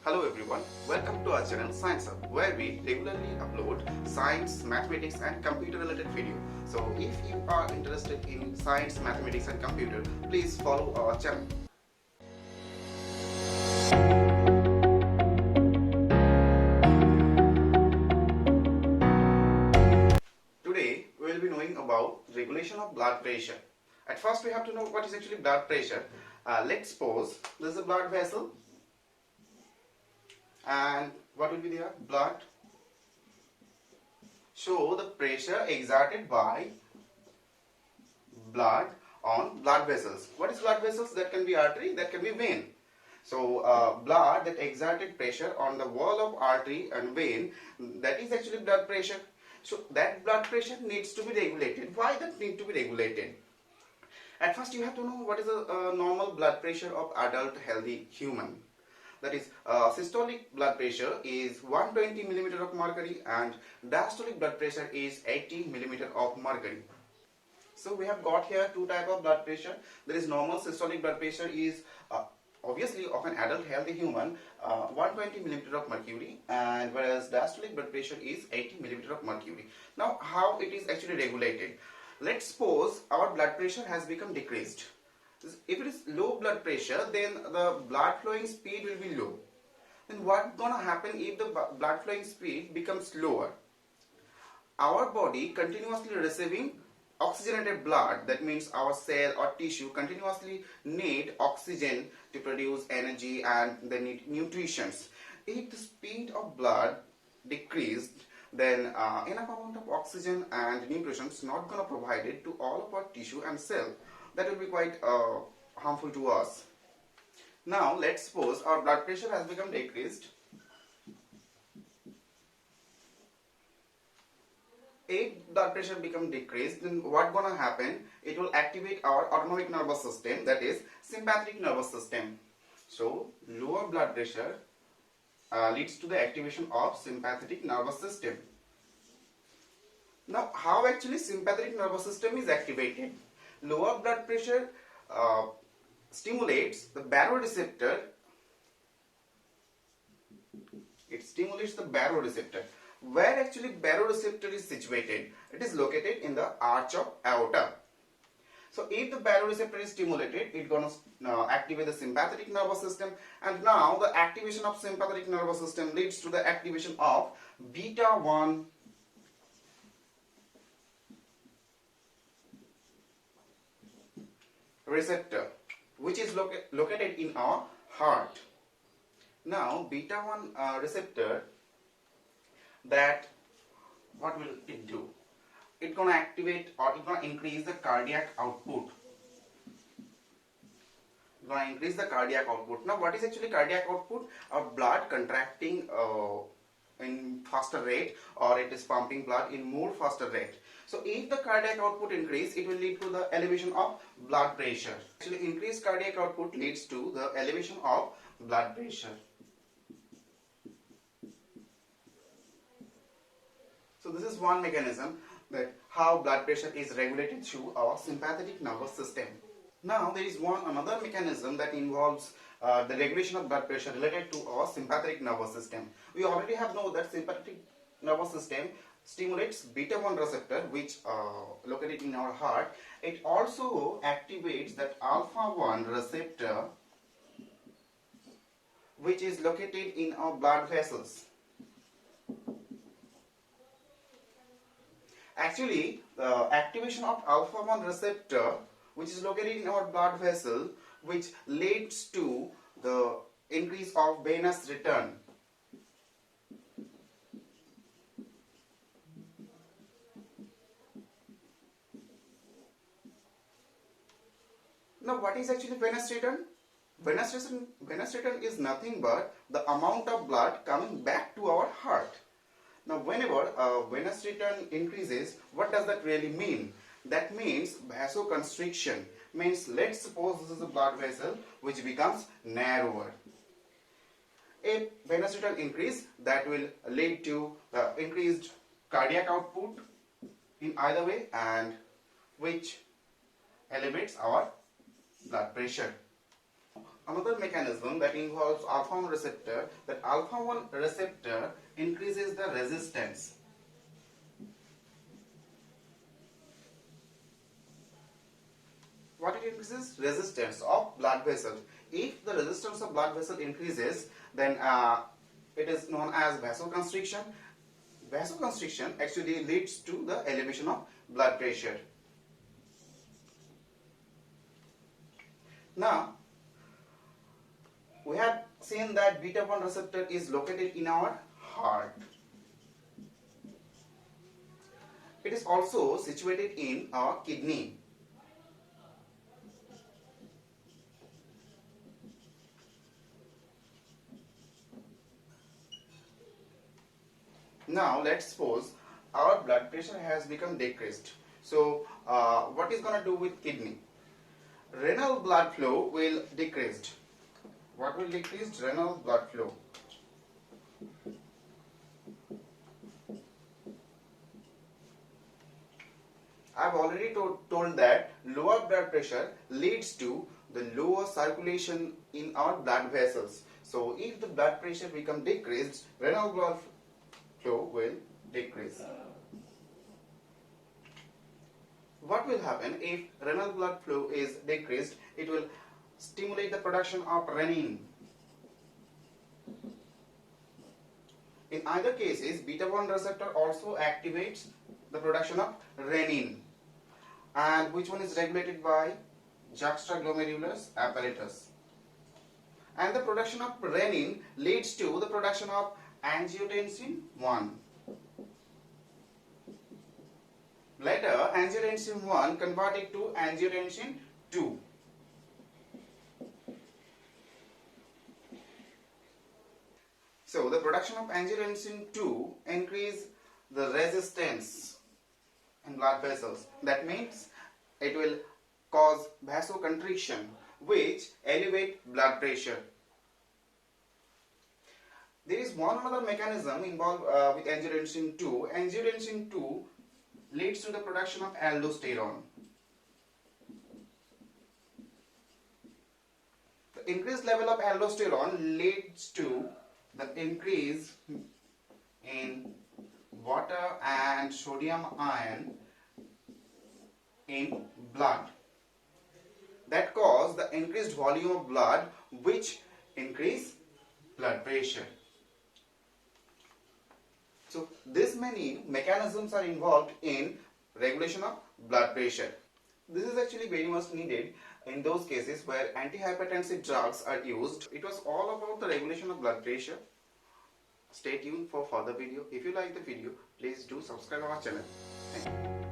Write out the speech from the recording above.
Hello everyone, welcome to our channel Science Hub, where we regularly upload science, mathematics and computer related video. So if you are interested in science, mathematics and computer, please follow our channel. Today we will be knowing about regulation of blood pressure. At first we have to know what is actually blood pressure. Let's suppose this is a blood vessel and what will be there? Blood. Show the pressure exerted by blood on blood vessels. What is blood vessels? That can be artery, that can be vein. So blood that exerted pressure on the wall of artery and vein, that is actually blood pressure. So that blood pressure needs to be regulated. Why that need to be regulated? At first you have to know what is a normal blood pressure of adult healthy human. That is systolic blood pressure is 120 mm of mercury and diastolic blood pressure is 80 mm of mercury. So we have got here two type of blood pressure. There is normal systolic blood pressure is obviously of an adult healthy human 120 mm of mercury, and whereas diastolic blood pressure is 80 mm of mercury. Now how it is actually regulated? Let's suppose our blood pressure has become decreased. If it is low blood pressure, then the blood flowing speed will be low. Then what's gonna happen if the blood flowing speed becomes lower? Our body continuously receiving oxygenated blood, that means our cell or tissue continuously need oxygen to produce energy and they need nutritions. If the speed of blood decreased, then enough amount of oxygen and nutrition is not going to provided to all of our tissue and cell. That will be quite harmful to us. Now let's suppose our blood pressure has become decreased. If blood pressure become decreased, then what gonna happen? It will activate our autonomic nervous system, that is sympathetic nervous system. So lower blood pressure leads to the activation of sympathetic nervous system. Now how actually sympathetic nervous system is activated? Lower blood pressure stimulates the baroreceptor. It stimulates the baroreceptor. Where actually baroreceptor is situated? It is located in the arch of aorta. So if the baroreceptor is stimulated, it's going to activate the sympathetic nervous system, and now the activation of sympathetic nervous system leads to the activation of beta 1 receptor, which is located in our heart. Now beta 1 receptor, that what will it do? It's gonna activate or it's gonna increase the cardiac output. It's gonna increase the cardiac output. Now what is actually cardiac output? Our blood contracting in faster rate, or it is pumping blood in more faster rate. So if the cardiac output increase, it will lead to the elevation of blood pressure. Actually increased cardiac output leads to the elevation of blood pressure. So this is one mechanism that how blood pressure is regulated through our sympathetic nervous system. Now there is another mechanism that involves the regulation of blood pressure related to our sympathetic nervous system. We already have known that sympathetic nervous system stimulates beta 1 receptor, which located in our heart. It also activates that alpha 1 receptor, which is located in our blood vessels. Actually, the activation of alpha 1 receptor, which is located in our blood vessel, which leads to the increase of venous return. Now what is actually venous return? Venous return is nothing but the amount of blood coming back to our heart. Now whenever venous return increases, what does that really mean? That means vasoconstriction. Means let's suppose this is a blood vessel which becomes narrower. If venous return increase, that will lead to increased cardiac output in either way, and which elevates our blood pressure. another mechanism that involves alpha 1 receptor, that alpha 1 receptor increases the resistance. What it increases? Resistance of blood vessel. If the resistance of blood vessel increases, then it is known as vasoconstriction. Vasoconstriction actually leads to the elevation of blood pressure. Now, we have seen that beta 1 receptor is located in our heart. It is also situated in our kidney. Now let's suppose our blood pressure has become decreased. So what is going to do with kidney? Renal blood flow will decrease. What will decrease? Renal blood flow. I've already told that lower blood pressure leads to the lower circulation in our blood vessels. So if the blood pressure becomes decreased, renal blood flow will decrease. What will happen if renal blood flow is decreased? It will stimulate the production of renin. In either cases, beta 1 receptor also activates the production of renin. And which one is regulated by juxtaglomerulus apparatus. And the production of renin leads to the production of angiotensin 1. Later, angiotensin 1 converted to angiotensin 2. So, the production of angiotensin 2 increase the resistance in blood vessels. That means it will cause vasoconstriction, which elevate blood pressure. There is one other mechanism involved with angiotensin 2. Angiotensin 2 leads to the production of aldosterone. The increased level of aldosterone leads to the increase in water and sodium ion in blood. That cause the increased volume of blood, which increase blood pressure. So this many mechanisms are involved in regulation of blood pressure. This is actually very much needed in those cases where antihypertensive drugs are used. It was all about the regulation of blood pressure. Stay tuned for further video. If you like the video, please do subscribe our channel. Thank you.